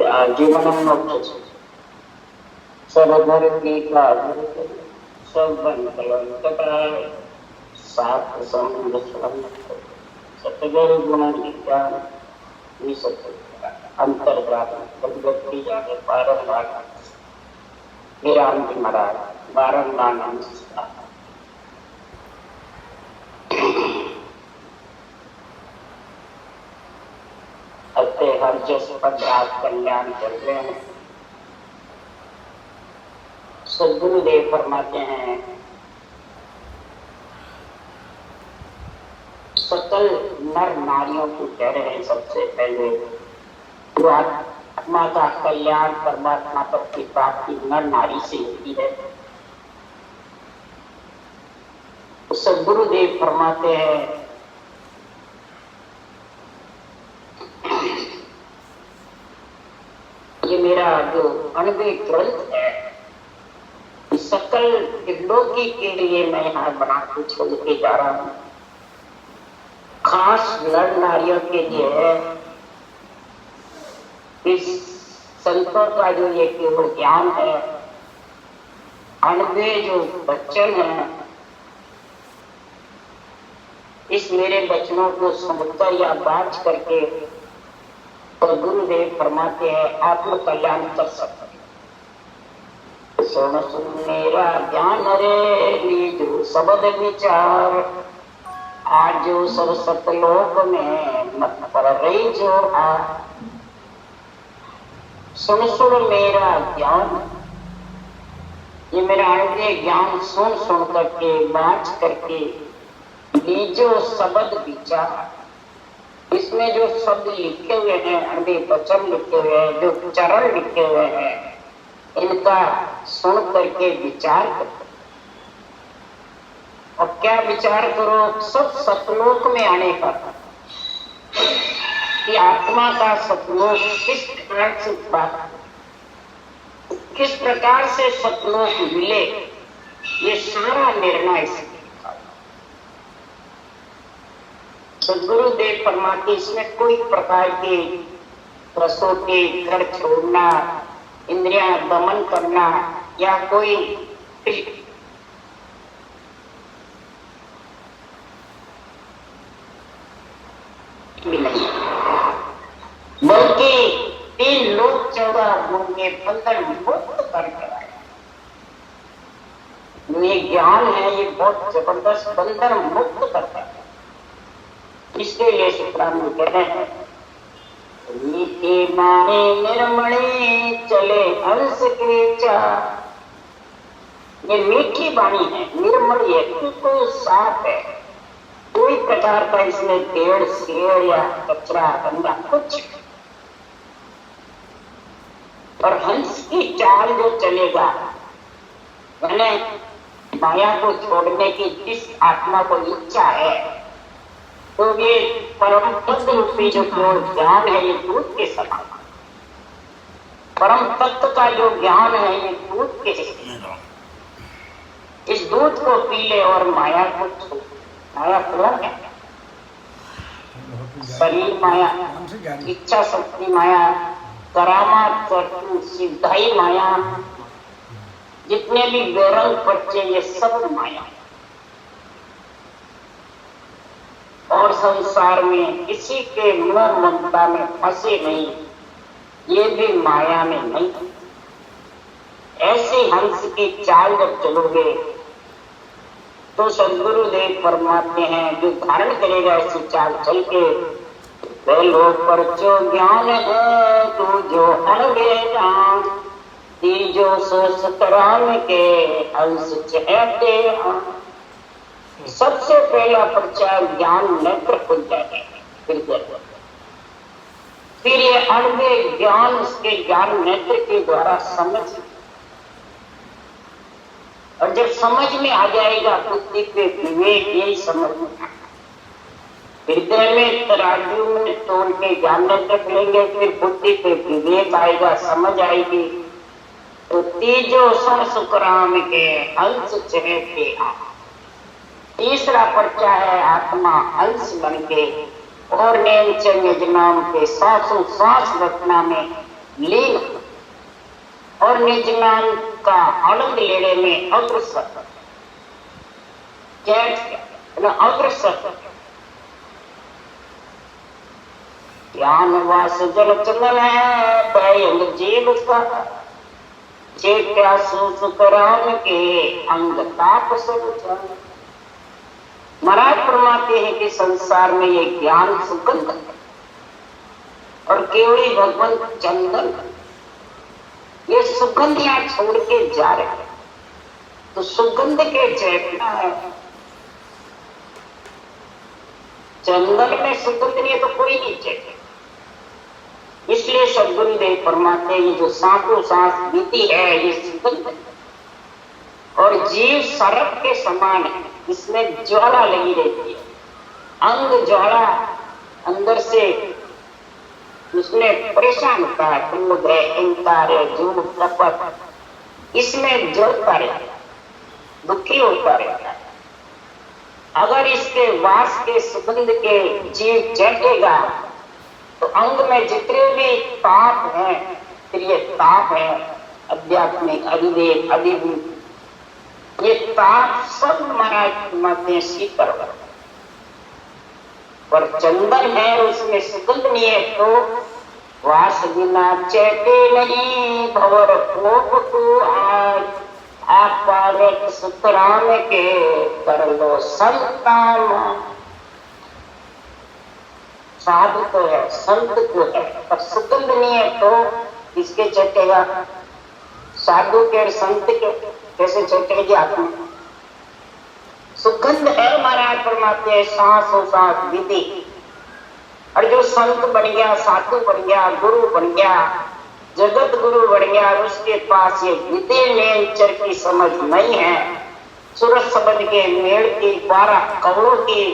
जीवनम सर्वधर की का सब बन कलंकटाय सात समुद्र सतगुरु गुण विज्ञान अंतर्व्यापी जाने बारंबार मेरा अंतिम महाराज बारंबार नमस्कार। हर जिस पद आप कल्याण कर रहे हैं, सद्गुरुदेव फरमाते हैं सकल नर नारियों को कह रहे हैं सबसे पहले जो आत्मा का कल्याण परमात्मा तक की प्राप्ति नर नारी से होती है। सद्गुरुदेव फरमाते हैं ये मेरा जो अणवे ग्रंथ है सकल त्रिलोकी के लिए मैं यहाँ बना के छोड़ के जा रहा हूँ। खास नर नारियों के लिए है। इस संतों का जो ये केवल ज्ञान है, अणवे जो वचन है, इस मेरे वचनों को सुनकर या बात करके तो गुरुदेव फरमाते हैं आत्म कल्याण कर सकते। सुन सुन मेरा ज्ञान रे जो शब्द विचार आज जो सब सतलोक में मत पर रही जो आ। सुन सुन मेरा ज्ञान, ये मेरा अणवे ज्ञान सुन सुन करके बात करके लीजो शब्द विचार, इसमें जो शब्द लिखे हुए हैं, अणवे वचन लिखे हुए हैं, जो चरण लिखे हुए हैं, इनका सुन करके विचार करो। और क्या विचार करो? सब सतलोक में आने का, कि आत्मा का सतलोक किस प्रकार से प्राप्त, किस प्रकार से सतलोक मिले, ये सारा निर्णय इसमें। सद्गुरुदेव फरमाते इसमें कोई प्रकार की कसौटी, घर छोड़ना, इंद्रियां दमन करना या कोई भी नहीं, बल्कि 3 लोक 14 गुण के बंधन मुक्त करके आए। ये ज्ञान है, ये बहुत जबरदस्त बंधन मुक्त करता है। इसके लिए सुप्राम कह रहे हैं नीति माने निर्मणे चले हंस के चार। ये मीठी वाणी है, निर्मल है, बिल्कुल साफ है, कोई प्रकार का इसमें पेड़ शेर या कचरा गंदा कुछ। और हंस की चाल जो चलेगा, मैंने माया को छोड़ने की जिस आत्मा को इच्छा है, तो ये परम तत्व रूपी जो ज्ञान है, ये दूध के समान। परम तत्व का जो ज्ञान है, ये दूध के समान। इस दूध को पी ले और माया को छू। माया कौन है? शरीर माया, इच्छा शक्ति माया, करामात करतू सिद्धाई माया, जितने भी गौरव बच्चे, ये सब माया। और संसार में किसी के मोह ममता में फंसे नहीं, ये भी माया में नहीं। ऐसे हंस की चाल जब चलोगे तो सद्गुरुदेव फरमाते हैं जो धारण करेगा ऐसी चाल चल के, वे लोग पर जो ज्ञान है तू जो अणवे जान, तीजो सो सतराम के हंस चहते हैं। सबसे पहला प्रचार ज्ञान नेत्र खुल जाएगा। फिर ये अणवे ज्ञान उसके ज्ञान नेत्र के द्वारा समझ, और जब समझ में आ जाएगा बुद्धि पे विवेक, यही समझ में हृदय में तराजू में तोड़ के ज्ञान नेत्र लेंगे, फिर बुद्धि पे विवेक आएगा, समझ आएगी। तो तीजो सण सुखराम के हंस चहते आ। तीसरा पर्चा है आत्मा हंस बन के और नेम नाम के सांसों सांस रचना में लीन और निज नाम का आनंद लेने में अग्रसर, अग्रसर ज्ञान वास जल चंदन है भयंग जीव का चेत्या सुकराम के अंग ताप सब। महाराज फरमाते हैं कि संसार में ये ज्ञान सुगंध है और केवली भगवंत चंदन, ये सुगंध यहाँ छोड़ के जा रहे हैं तो सुगंध के चेतना है। चंदन में सुगंध नहीं तो कोई नहीं चेते। इसलिए सद्गुरुदेव फरमाते ये जो सांसों सांस बीती है ये सुगंध है और जीव सर्प के समान है, इसमें ज्वाला लगी रहती है, अंग ज्वाला अंदर से उसमें परेशान होता है, क्रोध है, अहंकार है, झूठ कपट, इसमें जलता रहता है, दुखी होता रहता है। अगर इसके वास के सुगंध के जीव चटेगा तो अंग में जितने भी ताप हैं, फिर ये ताप है आध्यात्मिक अधिदेव अधिभूत, ये ताप सब महाराज मध्य शीतल पर चंदन है उसमें सुगंध नहीं है तो वास बिना चैते नहीं भवर कोप को आज आप सुतराम के कर लो संतान। साधु तो है, संत तो है, पर सुगंध नहीं है तो इसके चटेगा। साधु के और संत के कैसे चटेगी आत्मा? सुगंध है महाराज फरमाते हैं सांसों सांस विधि। और जो संत बन गया, साधु बन गया, गुरु बन गया, जगत गुरु बन गया, उसके पास ये विधि नेचर की समझ नहीं है, सूरज शब्द के मेड़ की 12 कवड़ों की,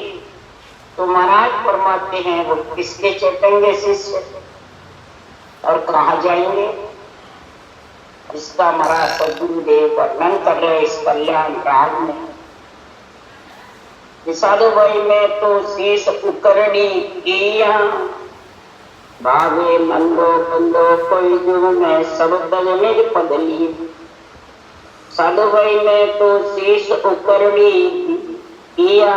तो महाराज फरमाते हैं वो किसके चटेंगे शिष्य और कहाँ जाएंगे? इसका महाराज सद्गुरुदेव वर्णन कर रहे इस कल्याण राग में। साधु भाई में तो शीश उकरणी किया भावे मंदो बंदो कोई जो में सब बदले बदली। साधु भाई में तो शीश उकरणी किया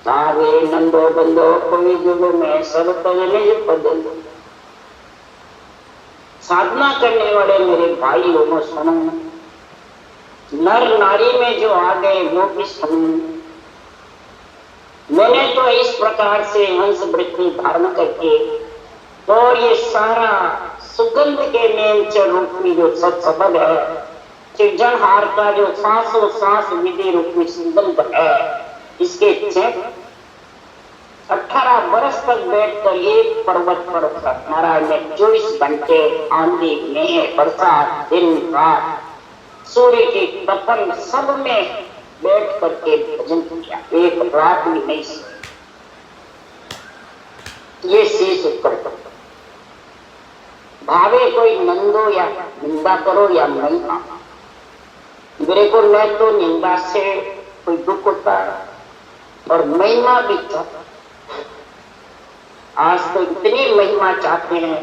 भावे नंदो बंदो कोई जो में सब बदले बदली। साधना करने वाले मेरे भाई लोगों सुनो, नर नारी में जो आ गए वो भी सुनो। मैंने तो इस प्रकार से हंस वृत्ति धारण करके और ये सारा सुगंध के नेचर रूपी जो सत्सबद है, सृजनहार का जो सांसों सांस विधि रूपी सुगंध है, इसके चेक 18 वर्ष तक बैठकर एक पर्वत पर महाराज ने 24 घंटे आंधी में बरसात दिन रात सूर्य की तपन सब में बैठ करके भजन किया, एक रात भी नहीं सोए। ये शीश ऊपर भावे कोई नंदो या निंदा करो या महिमा, मेरे को न तो निंदा से कोई दुख होता है और महिमा भी चाहता। आज तो इतनी महिमा चाहते हैं,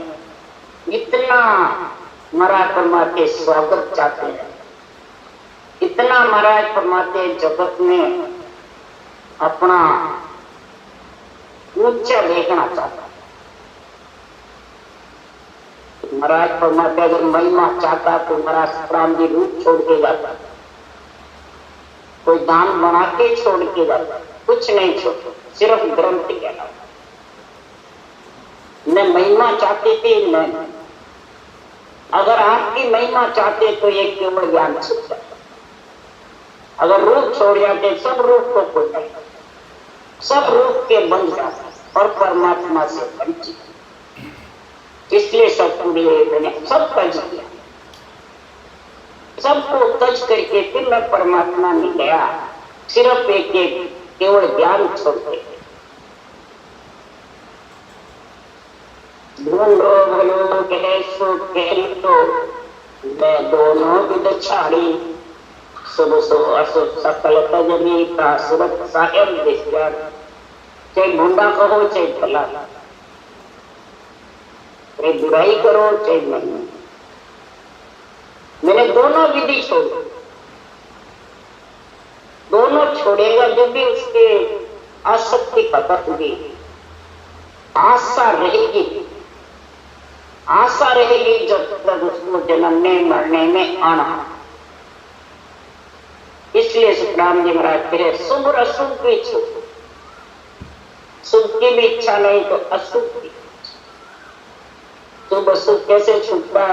इतना महाराज फरमाते स्वागत चाहते हैं, इतना महाराज फरमाते जगत में अपना ऊंचा देखना चाहता। महाराज फरमाते अगर महिमा चाहता तो महाराज प्राण जी रूप छोड़ के जाता, कोई दान बना के छोड़ के जाता, कुछ नहीं छोड़ता, सिर्फ ग्रंथ के अलावा। न महिमा चाहते थे न, अगर आपकी महिमा चाहते तो ये केवल ज्ञान छुप जाता। अगर रूप छोड़ जाते सब रूप को खोल जाता, सब रूप के बन जाता और परमात्मा से वंचित। इसलिए सतगुरुदेव ने सब तज किया, सबको तज करके फिर मैं परमात्मा में गया, सिर्फ एक केवल ज्ञान छोड़ के। ढूंढो भलो कहे सो कह तो मैं दोनों विद छाड़ी, शुभ सो अशुभ सकल तजनी का सुरत साहेब देशर। चाहे ढूंढा कहो चाहे भला, चाहे बुराई करो चाहे नहीं, मैंने दोनों विधि छोड़ी। दोनों छोड़ेगा जो भी उसके आसक्ति खत्म होगी, आशा रहेगी। आशा रहेगी जब तक उसको जन्मने मरने में आना। इसलिए सुखराम जी महाराज फिर शुभ और अशुभ की इच्छा, शुभ की भी इच्छा नहीं तो अशुभ की। शुभ अशुभ कैसे छूटता?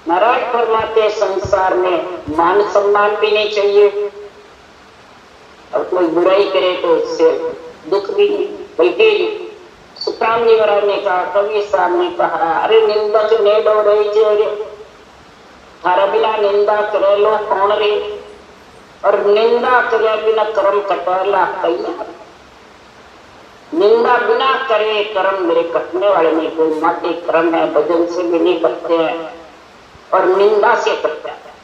महाराज फरमाते संसार में मान सम्मान भी नहीं चाहिए, और कोई बुराई करे तो उससे दुख भी नहीं। बल्कि सुखराम जी महाराज ने कहा, कवि साहब ने कहा, अरे निंदक ने डो रही जे थारा बिना निंदा करे लो कौन रे, और निंदा करे बिना कर्म कटला कैया। निंदा बिना करे कर्म मेरे कटने वाले नहीं। कोई माटी कर्म है, भजन से भी नहीं करते हैं और निंदा से करते हैं।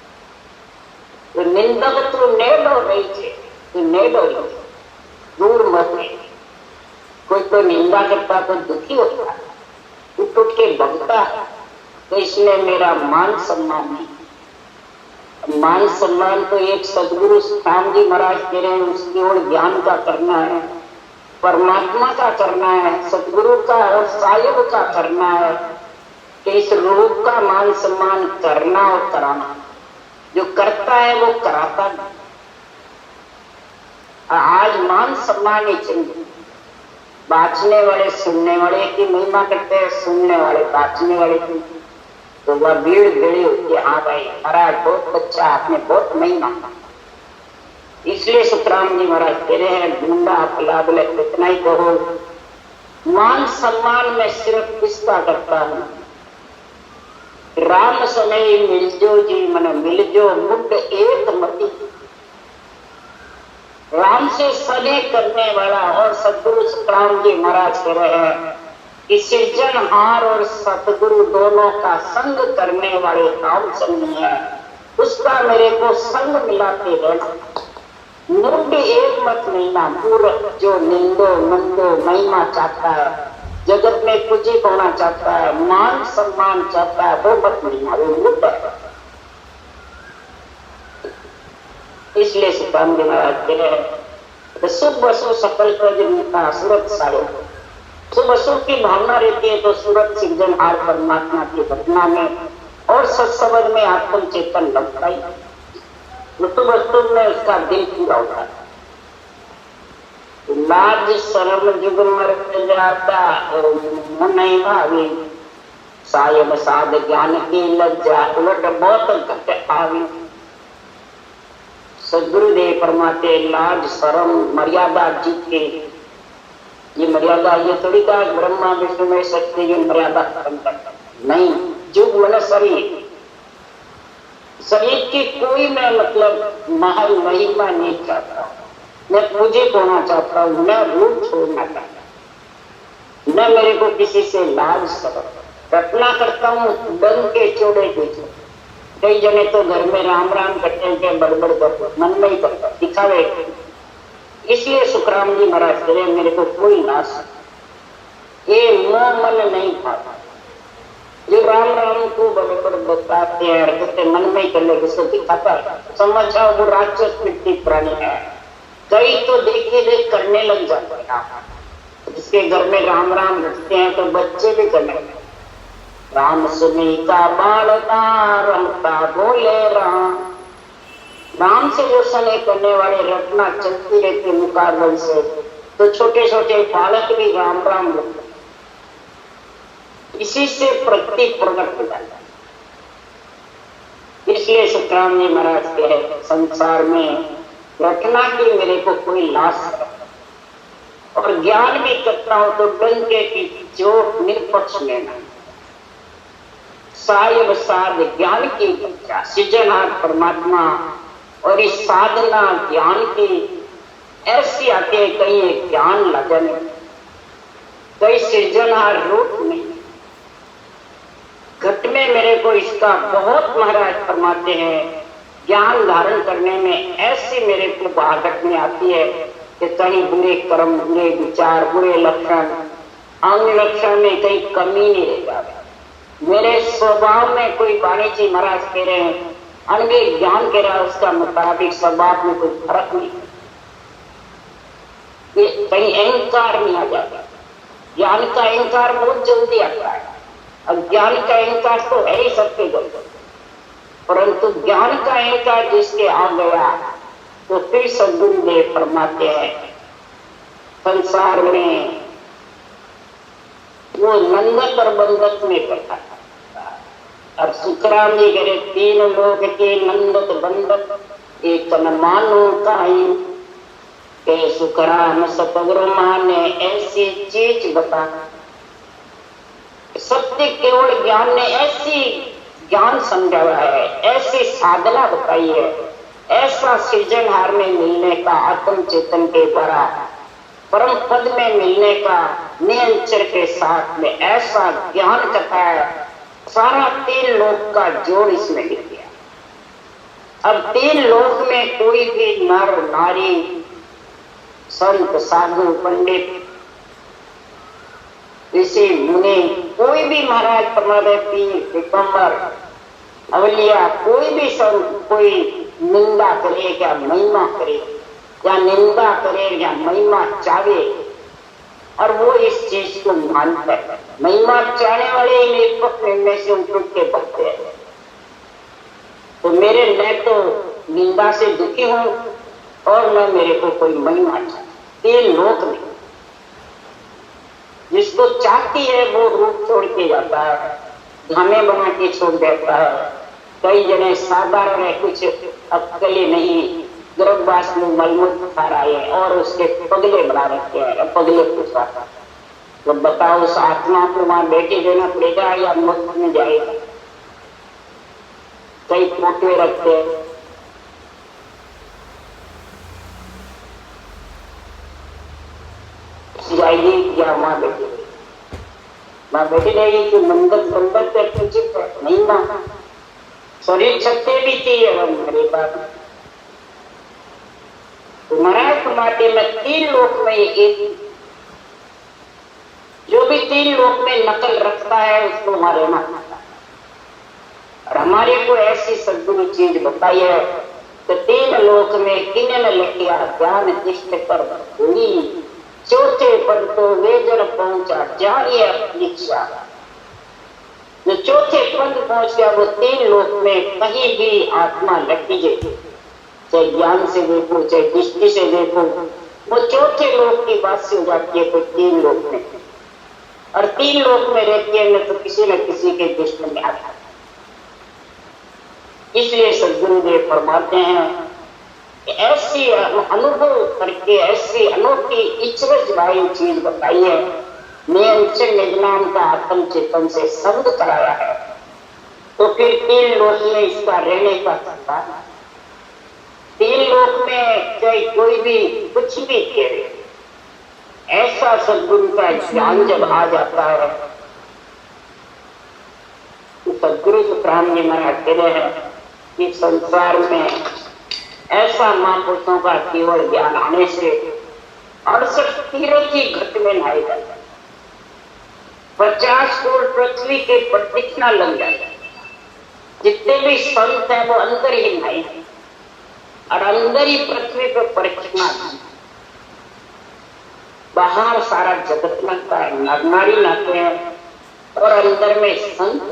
तो निंदक तो नेडो रही थे, तो नेडो दूर मत। कोई तो निंदा करता तो दुखी होता, उठ उठ के भगता, तो इसमें मेरा मान सम्मान नहीं। मान सम्मान तो एक सदगुरु राम जी महाराज कह रहे हैं, उसकी ओर ज्ञान का करना है, परमात्मा का करना है, सदगुरु का और साहिब का करना है कि इस रूप का मान सम्मान करना और कराना। जो करता है वो कराता नहीं। आज मान सम्मान ही चाहिए। बाँचने वाले सुनने वाले की महिमा करते हैं, सुनने वाले बाँचने वाले की, तो वह भीड़ भेड़ी होती है। हाँ भाई महाराज बहुत अच्छा, आपने बहुत महिमा। इसलिए सुखराम जी महाराज कह रहे हैं, ढूंढा फलाद इतना ही कहो, मान सम्मान में सिर्फ किसका करता हूं? राम समय मिलजो जी मन मिलजो मुद्द एक मती। राम से स्नेह करने वाला और सदगुरु सुखराम जी महाराज कह रहे हैं कि सृजनहार और सतगुरु दोनों का संग करने वाले राम संग है, उसका मेरे को संग मिलाते रहना। मुंड एक मत महीना पूर्व जो निंदो मंदो महिमा चाहता है, जगत में पूजित होना चाहता है, मान सम्मान चाहता है, वो मत महीना, वो मुंड है। इसलिए सुखराम जी महाराज कह रहे हैं, शुभ अशुभ सकल का सूरत सारो। शुभ अशुभ की भावना रहती है तो सूरत सृजनहार परमात्मा की घटना में और सत्संग में आत्म चेतन लगता ही। शुभ में उसका दिल पूरा होता है। लाज शर्म जुग मर जाता नहीं भावी, सायब साध ज्ञान की लज्जा उलट बहुत घट आवी। सदगुरुदेव फरमाते लाज शर्म मर्यादा जीत के, ये मर्यादा ये थोड़ी का ब्रह्मा विष्णु में शक्ति की मर्यादा खत्म करता नहीं। जुग मन शरीर, शरीर की कोई मैं मतलब महल महिमा नहीं चाहता, मैं पूजित होना चाहता हूँ, मैं रूप छोड़ना चाहता हूँ, न मेरे को किसी से लाज शर्म। घटना करता हूँ डंग के चोड़े पीछे। कई जने तो घर में राम राम करते हैं, बड़बड़ करते, मन में ही करता दिखावे। इसलिए सुखराम जी महाराज कह रहे मेरे को कोई लाश, ये मोह मन नहीं खाता। जो राम राम को बड़बड़ बताते हैं, कहते मन में ही कर ले, किसको दिखाता समझा वो राक्षस मिट्टी प्राणी है। कई तो देखिए देख करने लग जाते हैं। जिसके घर में राम राम रखते हैं तो बच्चे भी करने लगते। राम सुनी का बालता रमता बोले राम। राम से जो स्नेह करने वाले रटना चलती रहती मुकाबल से, तो छोटे छोटे बालक भी राम राम रखते। इसी से प्रति प्रकट हो जाता है। इसलिए सुखराम जी महाराज के संसार में रटना की मेरे को कोई लाश, और ज्ञान भी करता हूं तो डंके की चोट निष्पक्ष लेना। सायब साध ज्ञान की इच्छा, सृजनहार परमात्मा और इस साधना ज्ञान की ऐसी आती है, कहीं ज्ञान लगन, कहीं सृजनहार रूप में घट में मेरे को इसका बहुत महाराज फरमाते हैं। ज्ञान धारण करने में ऐसी मेरे को बाहर में आती है कि कहीं बुरे कर्म, बुरे विचार, बुरे लक्षण अंग रक्षा में कहीं कमी नहीं रह जाती। मेरे स्वभाव में कोई वाणिज्य महाराज कह रहे हैं, अनगे ज्ञान कह रहा है, उसका मुताबिक स्वभाव में कोई फर्क नहीं, ये कहीं अहंकार नहीं आ जाता। ज्ञान का अहंकार बहुत जल्दी आता है, अब ज्ञान का अहंकार तो है ही सबके जल्द, परंतु ज्ञान का अहंकार जिसके आ गया तो फिर सद्गुरुदेव फरमाते हैं संसार में वो नंदत और बंदत में करता है। और सुखराम जी कह रहे 3 लोग के नंदत बंदत एक न मानो काई के सुखराम सतगुरु ने ऐसी चीज बता, सत्य केवल ज्ञान ने ऐसी ज्ञान समझाया है, ऐसी साधना बताई है, ऐसा सृजनहार में मिलने का आत्म चेतन के द्वारा परम पद में मिलने का नियंत्रण के साथ में ऐसा ज्ञान कथा है, सारा 3 लोक का जोड़ इसमें गिर गया। अब 3 लोक में कोई भी नर नारी संत साधु पंडित ऋषि मुनि कोई भी महाराज परमादेव पीर दिगंबर अवलिया कोई भी संत कोई निंदा करे या महिमा करे या निंदा करे या महिमा चाहे, और वो इस चीज को मानता है। महिमा चाहने वाले निष्पक्ष निर्णय से उठ के बढ़ते हैं। तो मेरे मैं तो निंदा से दुखी हूं और न मेरे को कोई महिमा चाहे। ये लोक नहीं, जिसको चाहती है वो रूप छोड़ के जाता है, धामे बना के छोड़ देता है। कई जने साधारण है, कुछ अक्कले नहीं, गर्भवास में मलमूत्र खा रहे हैं और उसके पगले बना रखे हैं, पगले पूछ रहा था। तो बताओ उस आत्मा को वहां बैठे देना पड़ेगा या मुक्त में जाएगा? कई फोटो रखते हैं, जाएगी या वहां बैठी रहेगी कि मंदत बंदत नहीं ना, शरीर छत्ते भी थी मेरे पास। तो महाराज फरमाते में 3 लोक में एक, जो भी 3 लोक में नकल रखता है उसको हमारे ना, और हमारे को ऐसी सद्गुरु चीज बताई है तो 3 लोक में किन्ने लिखिया ज्ञान इष्ट पर हुई, चौथे पद तो वे जन पहुंचा जानिए दीक्षा। जो चौथे पद पहुंच गया वो 3 लोक में कहीं भी आत्मा लगी जाए, चाहे ज्ञान से देखो चाहे दृष्टि से देखो, वो चौथे लोक की बात से हो जाती है। कोई 3 लोक में, और 3 लोक में रहती है तो किसी न किसी के दृष्टि में आता है। इसलिए सद्गुरुदेव फरमाते हैं ऐसी अनुभव करके ऐसी अनोखी ईश्वरवाई चीज बताई है, नियंत्रण निगनाम का आत्म चेतन से संग कराया है, तो फिर 3 लोक में इसका रहने का सकता। 3 लोक में चाहे कोई भी कुछ भी कहे, ऐसा सद्गुरु का ज्ञान जब आ जाता है तो सद्गुरु सुखराम जी महाराज कह रहे हैं कि संसार में ऐसा महापुरुषों का केवल ज्ञान आने से 68 तीर्थ की घट में नहाए जाता है, 50 करोड़ पृथ्वी के प्रदक्षिणा लग जाता है। जितने भी संत हैं वो अंदर ही नहाए हैं और अंदर ही पृथ्वी पर प्रदक्षिणा, बाहर सारा जगत लगता है, नर नारी नहाते हैं और अंदर में संत,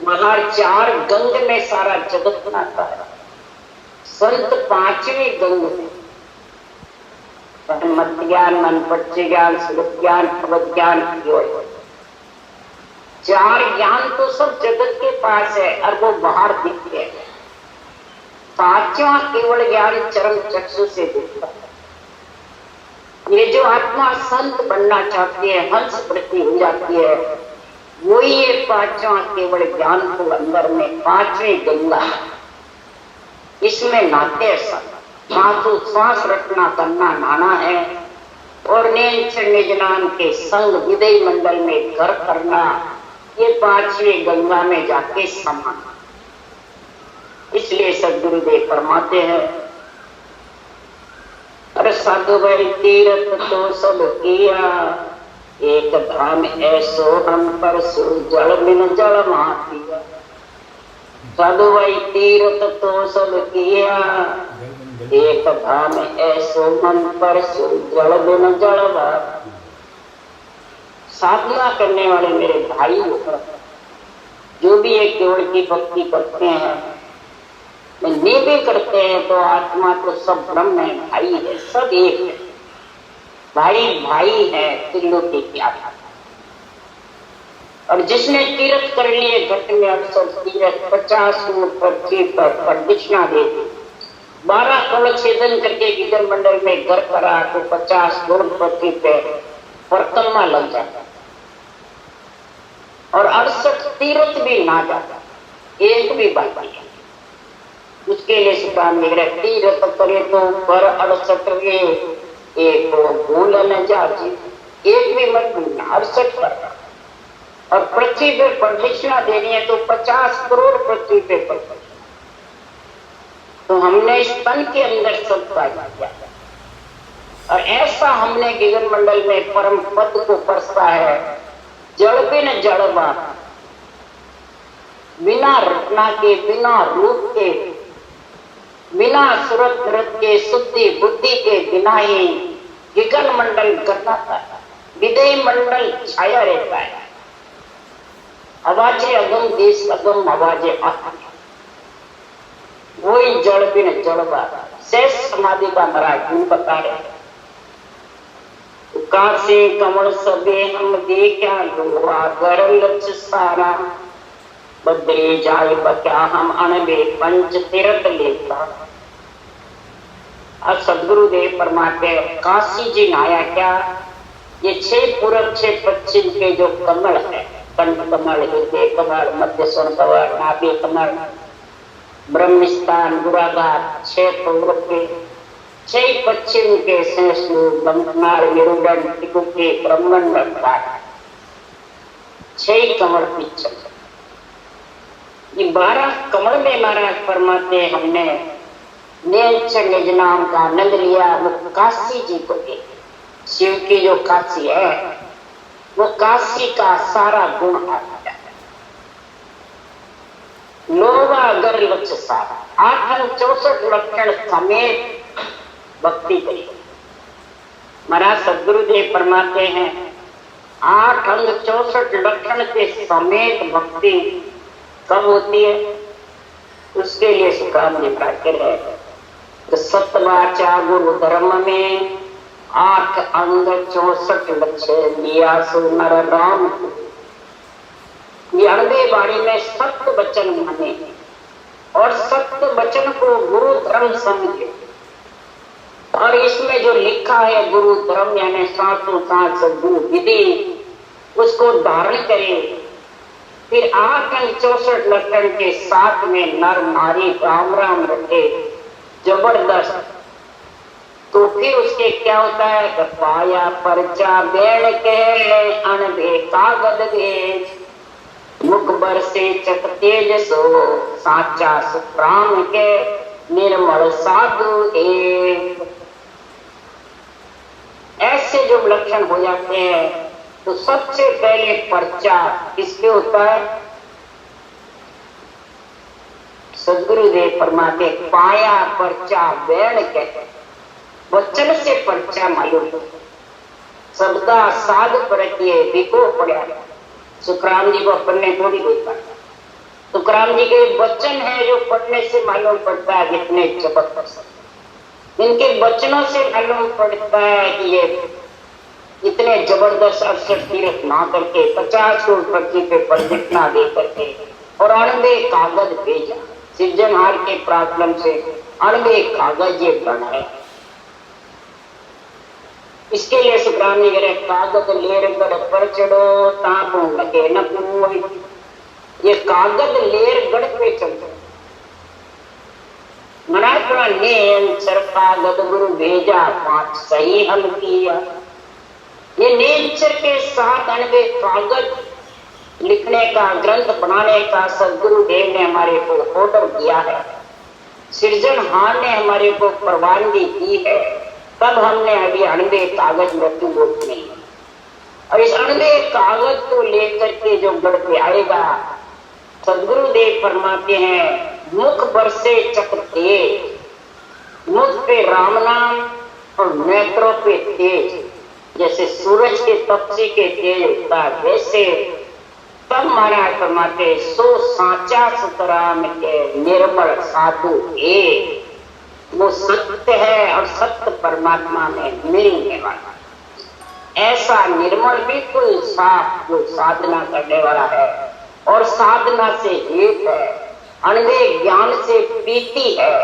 बाहर 4 गंग में सारा जगत नहाता है, संत 5वीं गंग में, मत ज्ञान मन पच्चे ज्ञान सुख ज्ञान पद ज्ञान 4 ज्ञान तो सब जगत के पास है और वो बाहर दिखते हैं। 5वां केवल ज्ञान चरम चक्षु से दिखता है। ये जो आत्मा संत बनना चाहती है, हंस प्रति हो जाती है, वही ये 5वां केवल ज्ञान को अंदर में 5वीं गंगा, इसमें नाते माथु श्वास रखना करना नाना है और नियंत्रण निजनान के संग विदय मंडल में घर करना, ये 5वीं गंगा में जाके समान। इसलिए सद्गुरुदेव फरमाते हैं अरे साधु भाई तीर्थ तो सब किया, एक धाम ऐसो हम पर सुर जल बिन जल मातिया, सब वही तीर्थ तो सब किया, एक धाम ऐसो हम पर सुर जल बिन जल मातिया। साधना करने वाले मेरे भाई जो भी एक केवल की भक्ति करते हैं, भी करते हैं, तो आत्मा तो सब ब्रह्म है, भाई है, सब एक है, भाई भाई है, त्रिलोकी की आत्मा। और जिसने तीर्थ कर लिए घट में अक्सर तीर्थ 50 पृथ्वी पर प्रदक्षिणा दे दी, 12 कवल छेदन करके गिरन मंडल में घर करा तो 50 करोड़ पृथ्वी पे परिक्रमा लग जाता और 68 तीर्थ भी ना जाता, एक भी बाकी है। उसके लिए सुकाम निग्रह तीर्थ करे तो पर 68 एक भूल न जाती, एक भी मत भूलना, 68 करना। और पृथ्वी पे प्रदक्षिणा देनी है तो 50 करोड़ पृथ्वी पे प्रदक्षिणा। तो हमने इस तन के अंदर सब पा दिया और ऐसा हमने गगन मंडल में परम पद को परसा है। जड़ बिन जड़वा, बिना रचना के, बिना रूप के, बिना सूरत नृत्य के, शुद्धि बुद्धि के बिना ही गगन मंडल गताता, विदय मंडल छाया रहता है। आवाजे अगम देश अगम आवाजे आत्मा, वही जड़ बिन जड़वा। शेष समाधि का महाराज गुण बता रहे, कासे कमल सबे हम देखा लोहा कर लक्ष्य सारा, बदले जाए बचा हम अनबे पंच तीर्थ लेता। अब सदगुरुदेव परमात्मा काशी जी नाया क्या, ये 6 पूरब 6 पश्चिम के जो कमल है, कंठ कमल, हृदय कमल, मध्य स्वर्ण कमल, नाभि कमल, ब्रह्मस्थान, गुराघाट, 6 पूरब के, 6 पश्चिम के शेषु बंधनार मेरुदंड त्रिकुटी ब्रह्मंड घाट, 6 कमल पीछे। ये 12 कमल में महाराज परमात्मा हमने निज नाम का आनंद लिया। वो काशी जी को दे, शिव की जो काशी है वो काशी का सारा गुण आ जाता है। लोभा अगर लक्ष्य सारा 864 लक्षण समेत भक्ति करी। महाराज सदगुरुदेव परमात्मा हैं 864 लक्षण के समेत भक्ति कब होती है, उसके लिए सुकाम जी प्राचीन है। तो सतवाचा गुरु धर्म में 8 अंग 64 लक्षण लिया सो नर राम। ये 90 वाणी में सत्य वचन माने और सत्य वचन को गुरु धर्म समझे। और इसमें जो लिखा है गुरु धर्म यानी सातों सात गुरु विधि, उसको धारण करे। फिर 8 अंग 64 लक्षण के साथ में नर नारी राम राम रखे, जबरदस्त। तो फिर उसके क्या होता है, पाया परचा बेड़ के अनबे कागद भेज, मुख बर से चक तेज सो साचा सुप्राम के निर्मल साधु एक। ऐसे जो लक्षण हो जाते हैं तो सबसे पहले पर्चा किसके होता है, सदगुरुदेव परमात्मा पाया पर्चा बैण कहते, वचन से पर्चा मालूम। सबका साध परतिये बिको पड़ा। सुखराम जी को पढ़ने थोड़ी देखा, सुखराम जी के वचन है जो पढ़ने से मालूम पड़ता है कितने जबरदस्त। इनके वचनों से मालूम पड़ता है कि ये इतने जबरदस्त 68 तीर्थ ना करके 50 करोड़ पृथ्वी पे प्रदक्षिणा दे करके और अणबे कागज भेजा। सृजनहार के प्रार्थना से अणबे कागज ये बनाए। इसके लिए सुखराम जी कह रहे, कागज लेर गढ़ पर चढ़ो तापो लगे न कोई। ये कागज लेर गढ़ पे चढ़ो, मना नेचर कागज गुरु भेजा 5 सही हम किया। ये नेचर के साथ अनबे कागज लिखने का, ग्रंथ बनाने का सदगुरुदेव ने हमारे को ऑर्डर दिया है, सृजनहार ने हमारे को परवानगी दी है। तब हमने अभी अनबे कागज मृत्यु बोलते नहीं। और इस अणवे कागज को लेकर के जो गढ़ पे आएगा, सदगुरुदेव फरमाते हैं मुख बरसे चक तेज, मुख पे राम नाम और नेत्रों पे तेज, जैसे सूरज के तपसी के तेज होता है वैसे तब महाराज फरमाते सो साचा सुतराम के निर्मल साधु एक, वो सत्य है और सत्य परमात्मा में मिलने वाला, ऐसा निर्मल बिल्कुल साफ जो साधना करने वाला है और साधना से एक है, अणवे ज्ञान से पीती है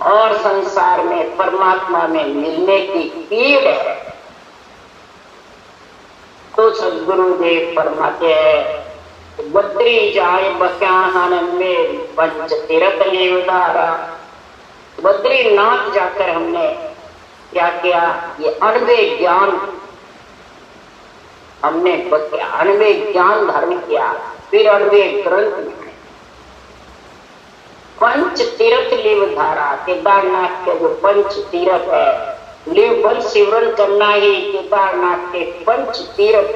और संसार में परमात्मा में मिलने की पीड़ है। तो सदगुरुदेव फरमाते हैं बद्री जाए बक्याहन में पंच तीर्थ ले उतारा। बद्रीनाथ जाकर हमने क्या किया, ये अणवे ज्ञान हमने अणवे ज्ञान धारण किया, फिर अणवे ग्रंथ में पंच तीर्थ लिव धारा। केदारनाथ के जो पंच तीर्थ है, लिव बल सिमरन करना ही केदारनाथ के पंच तीर्थ,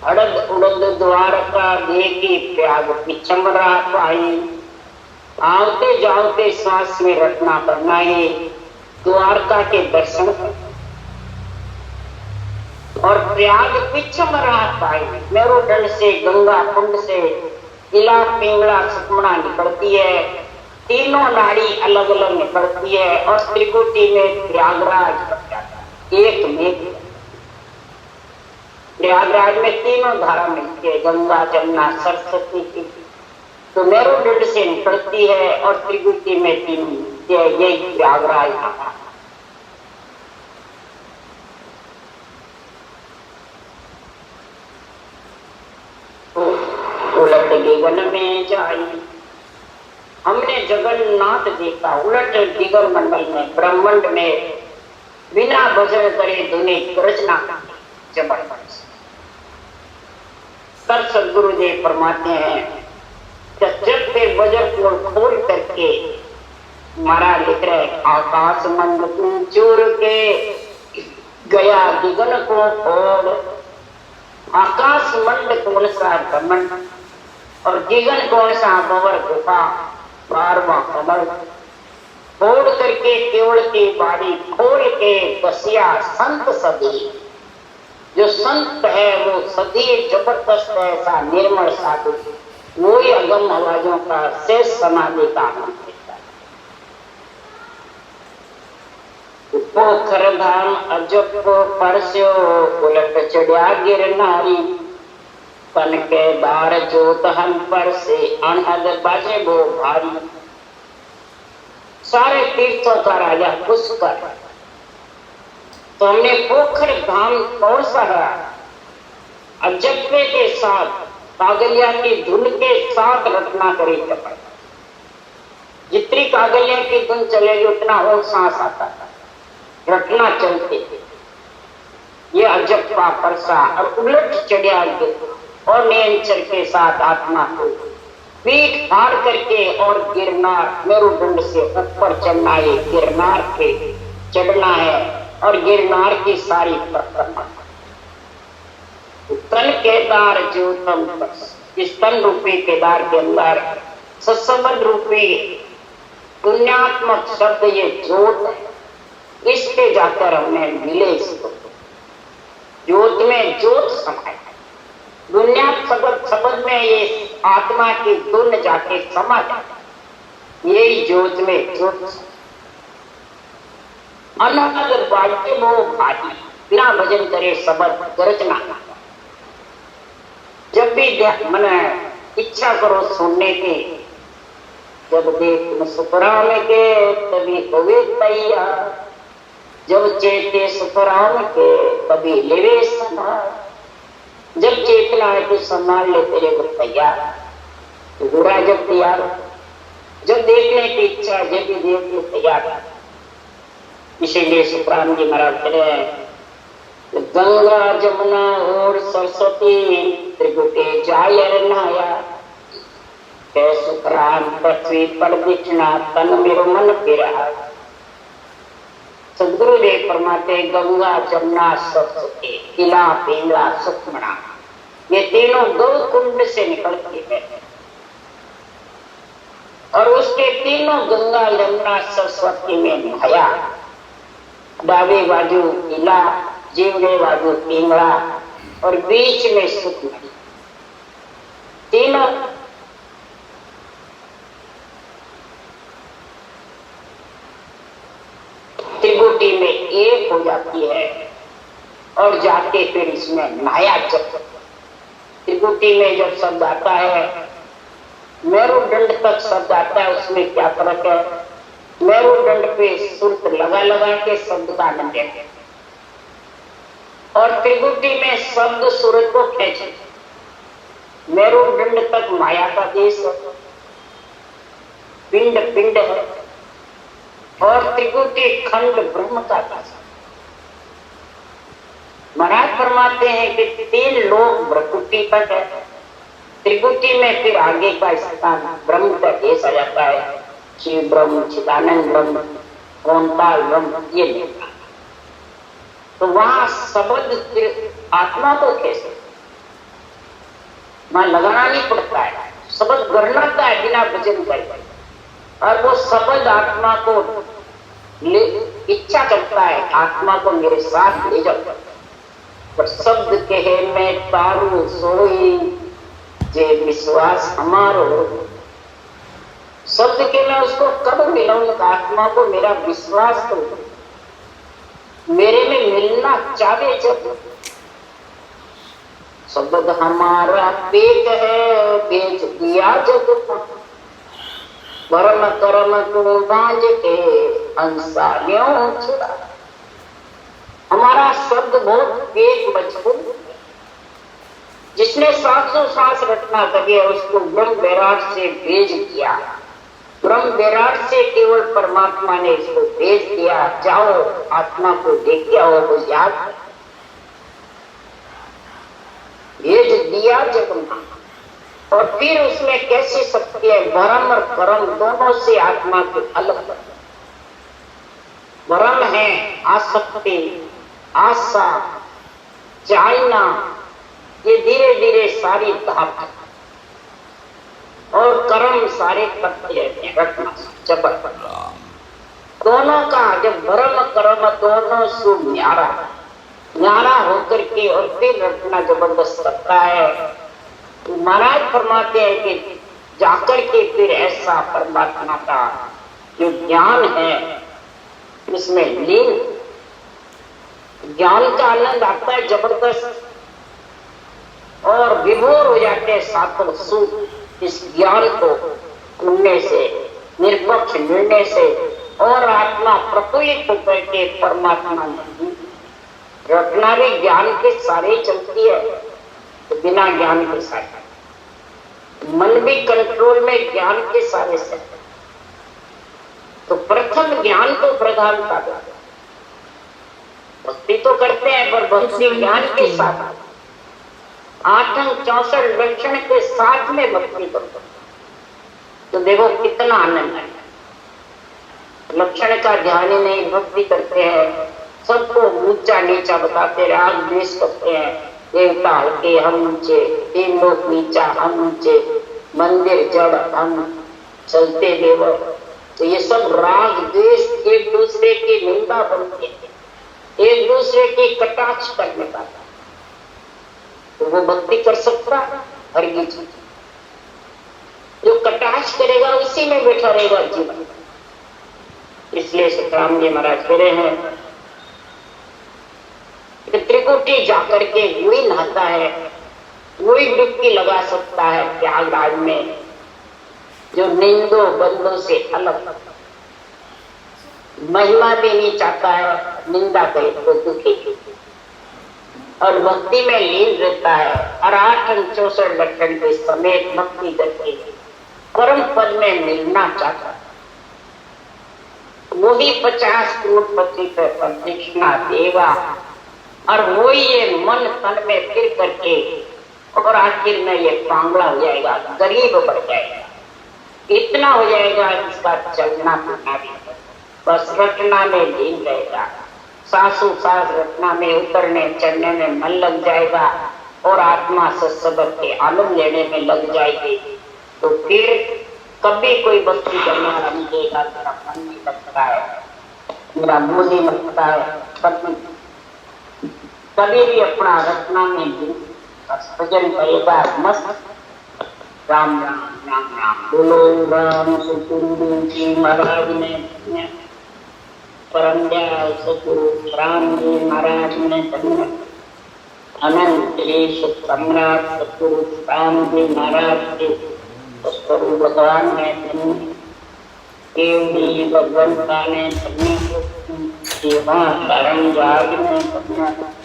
अड़द उड़द द्वारका देखी प्रयाग पिछमरा पाई, आवते जाओते सांस में रटना करना ही द्वारका के दर्शन और प्रयाग पिछमरा पाई। मेरुदंड से गंगा कुंड से इला पिंगला सुखमना निकलती है, तीनों नाड़ी अलग अलग निकलती है और त्रिकुटी में प्रयागराज एक में, प्रयागराज में तीनों धारा मिलती है, गंगा जमुना सरस्वती की, तो मेरुदंड से निकलती है और त्रिकुटी में तीनों, यही प्रयागराज धारा। उलट गगन में जाई, हमने जगन्नाथ देखा उलट दिगर मंडल में, ब्रह्मांड में बिना भजन करे धुनी रचना जबरदस्त। तब सदगुरुदेव फरमाते हैं जब फिर वज्र को खोल करके महाराज लिख रहे आकाश मंड चूर के गया दिगन को खोल। आकाश मंड कौन सा ब्रह्मांड और दिगन कौन सा भंवर गुफा, 12वां कमल फोड़ करके केवल की बाड़ी खोल के बसिया संत सदी। जो संत है वो सदी जबरदस्त है, ऐसा निर्मल साधु, वही अगम आवाजों का शेष समाधि का आनंद देता है। पोखर धाम अजब को परस्यो उलट चढ़िया गिरनारी, पन के बार जोत हम पर से अनहद बाजे वो भारी। सारे तीर्थों का राजा पुष्कर, तो हमने पोखर धाम कौन सा है, अजब्बे के साथ कागलिया की धुन के साथ रटना करे चपड़। जितनी कागलिया की धुन चलेगी उतना और सांस आता था, रटना चलते थे। ये अजब्बा परसा और उलट चढ़िया और नियंत्रण के साथ आत्मा को पीठ फाड़ करके और गिरनार मेरुदंड से ऊपर चढ़ना है, गिरनार पे चढ़ना है और गिरनार की सारी परिक्रमा। तन केदार ज्योतम, इस तन रूपी केदार के अंदर सत्संबंध रूपी पुण्यात्मक शब्द ये ज्योत है, इस पे जाकर हमने मिले इसको। ज्योत में ज्योत समाये, दुनिया शब्द में ये आत्मा की धुन जाके समा जाए, यही ज्योत में ज्योत। अनहद बाजे वो भारी, बिना भजन करे शब्द गरजना। जब भी मन इच्छा करो सुनने की, जब देख सुतराम के तभी होवे तैयार, जब चेते सुतराम के तभी लेवे संभाल। जब चेतना है तो संभाल ले तेरे को तैयार, तो बुरा जब तैयार, जब देखने की इच्छा जब भी देखने तैयार। इसीलिए सुखराम जी महाराज कह रहे हैं गंगा जमुना और सरस्वती त्रिकुटे जाय नहाया, सुखराम पृथ्वी पर दिखना तन मेरो मन फिरा। सदगुरुदेव फरमाते गंगा जमुना सरस्वती तिला पिंगला सुखमणा, ये तीनों गौ कुंड से निकलती है और उसके तीनों गंगा यमुना सरस्वती में नहाया। डाबे बाजू तिला, जीवड़े बाजू पिंगला और बीच में सुखमणि, तीनों त्रिकुटी में एक हो जाती है और जाके फिर इसमें नहाया। जब त्रिकुटी में जब शब्द आता है, मेरुदंड तक शब्द आता है, उसमें क्या फर्क है? मेरुदंड पे सुर लगा लगा के शब्द का आनंद है और त्रिकुटी में शब्द सूरज को खेचे। मेरुदंड तक माया का देश है, पिंड पिंड है और त्रिकुटी खंड ब्रह्म का देश। महाराज फरमाते हैं कि 3 लोग प्रकृति तक है, त्रिकुटी में फिर आगे का स्थान ब्रह्म का देश आ जाता है। शिव ब्रह्म, चिदानंद ब्रह्म, ओंकार ब्रह्म, ये लेता। तो वहां शब्द आत्मा को कैसे वहां लगाना नहीं पड़ता है, शब्द गढ़ना है बिना भजन करे और वो शब्द आत्मा को इच्छा करता है, आत्मा को मेरे साथ ले जाता है। पर शब्द कहे मैं तारू सोई जे विश्वास हमारो, शब्द के मैं उसको कब मिलाऊं? आत्मा को मेरा विश्वास तो मेरे में मिलना चाहे जब। शब्द हमारा पेट है, बेच दिया जग कर्म कर्म को बांझ के अंसारियों छुड़ा। हमारा शब्द बहुत एक मजबूत, जिसने 700 सांस रखना सके उसको ब्रह्म बैराग से भेज दिया। ब्रह्म बैराग से केवल परमात्मा ने इसको भेज दिया, जाओ आत्मा को देख आओ, वो याद भेज दिया जगन्नाथ। और फिर उसमें कैसी शक्ति है? भरम और कर्म दोनों से आत्मा को अलग कर। भरम है आसक्ति, आशा, चाहना, ये धीरे धीरे सारी धाप और कर्म सारे करते रहते हैं, रटना जबर दोनों का। जब भरम कर्म दोनों से न्यारा होकर के और फिर रटना जबरदस्त करता है, तो महाराज फरमाते हैं कि जाकर के फिर ऐसा परमात्मा का जो ज्ञान है उसमें लीन, ज्ञान का आनंद आता है जबरदस्त और विभोर हो जाते हैं सातों सुख इस ज्ञान को सुनने से, निरपक्ष निर्णय से। और आत्मा प्रफुल्लित होकर के परमात्मा में रटना भी ज्ञान के सारे चलती है, तो बिना ज्ञान के सारे मन भी कंट्रोल में ज्ञान के सारे से। तो प्रथम ज्ञान को प्रधानता देते, भक्ति तो करते हैं पर भक्ति ज्ञान के साथ 864 लक्षण के साथ में भक्ति करते, तो देखो कितना आनंद है। लक्षण का ध्यान ही नहीं, भक्ति करते हैं, सबको ऊंचा नीचा बताते, राग द्वेष करते हैं, देवता हल्के हम ऊंचे, तीन लोग नीचा हम ऊंचे, मंदिर जड़ हम चलते देव। तो ये सब राग द्वेष एक दूसरे की निंदा बनते हैं, एक दूसरे की कटाक्ष करने का। तो वो भक्ति कर सकता हर चीज, जो कटाक्ष करेगा उसी में बैठा रहेगा जीवन। इसलिए सतराम जी महाराज कह रहे हैं कि त्रिकुटी जाकर के वही नहाता है, वही डुबकी लगा सकता है प्रयागराज में, जो निंदो बंदों से अलग, महिमा भी नहीं चाहता है, निंदा करे तो दुखी, और भक्ति में लीन रहता है। और 864 लक्षण के समेत भक्ति करके परम पद में मिलना चाहता है। वही 50 करोड़पति पे प्रदक्षिणा देगा और वही ये मन तन में फिर करके और आखिर में ये पांगड़ा हो जाएगा, गरीब बढ़ जाएगा, इतना हो जाएगा इसका चलना फिरना भी। बस रटना में लीन रहेगा, सांसों सांस रटना में उतरने चढ़ने में मन लग जाएगा और आत्मा सत्सबक के आनंद लेने में लग जाएगी। तो फिर कभी कोई वस्तु करने वाला नहीं देगा, मेरा मन नहीं लगता है, मेरा मुंह नहीं लगता है, कभी भी अपना रचना में भजन करेगा मस्त। राम राम राम राम बोलो। राम सतगुरु जी महाराज ने परम दयाल सतगुरु राम जी महाराज ने धन्य अनंत सुख सम्राट सतगुरु राम जी महाराज के स्वरूप भगवान ने धन्य केवली भगवंता ने धन्य सेवा धर्म जाग ने धन्य